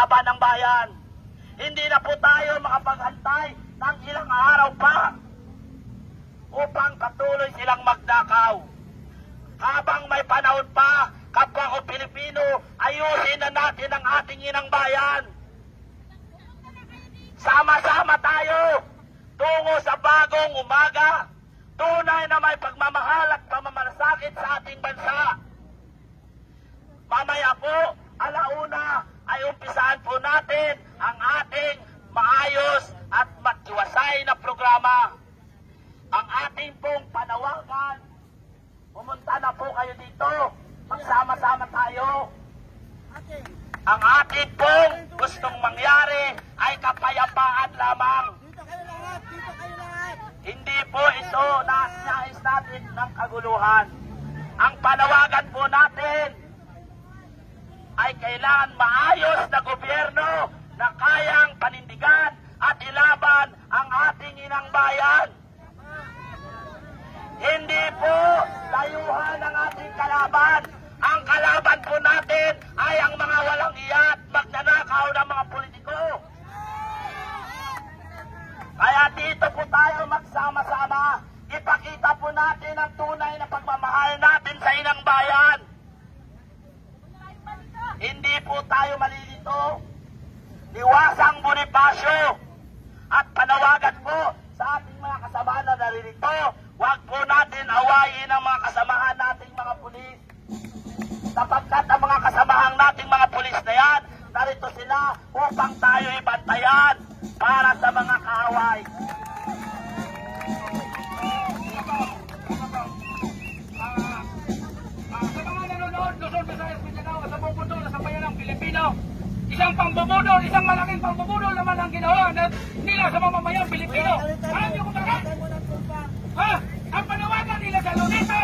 kaban ng bayan. Hindi na po tayo makapaghantay ng ilang araw pa upang patuloy silang magdakaw. Habang may panahon pa, kapwa ko Pilipino, ayusin na natin ang ating inang bayan. Sama-sama tayo tungo sa bagong umaga, tunay na may pagmamahal at pamamalasakit sa ating bansa. Mamaya po, alauna ay umpisahan po natin ang ating maayos at matiwasay na programa. Ang ating pong panawagan, pumunta na po kayo dito, magsama-sama tayo. Ang atin pong gustong mangyari ay kapayapaan lamang. Hindi po ito nais natin ng kaguluhan. Ang panawagan po natin ay kailangan maayos na gobyerno na kayang panindigan at ilaban ang ating inang bayan. Hindi po layuhan ang ating kalaban. Ang kalaban po natin ay ang mga walang iyat, magnanakaw ng mga politiko. Kaya dito po tayo magsama-sama. Ipakita po natin ang tunay na pagmamahal natin sa inang bayan. Hindi po tayo malilito. Liwasang Bonifacio. At panawagan po sa ating mga kasamahan na naririto, huwag po natin awayin ang mga kasamahan nating mga pulis. Sapagkat ang mga kasamahan nating mga pulis na yan, narito sila upang tayo ibantayan para sa mga kaaway. Sa mga nanonood, Luzon, Visayas, Mindanao, sa buong mundo, sa bayan ng Pilipino, isang pambubudol, isang malaking pambubudol naman ang ginawa nila sa mamamayang Pilipino. Alam niyo kung bakit? Ha? Ang panawagan nila sa Luneta,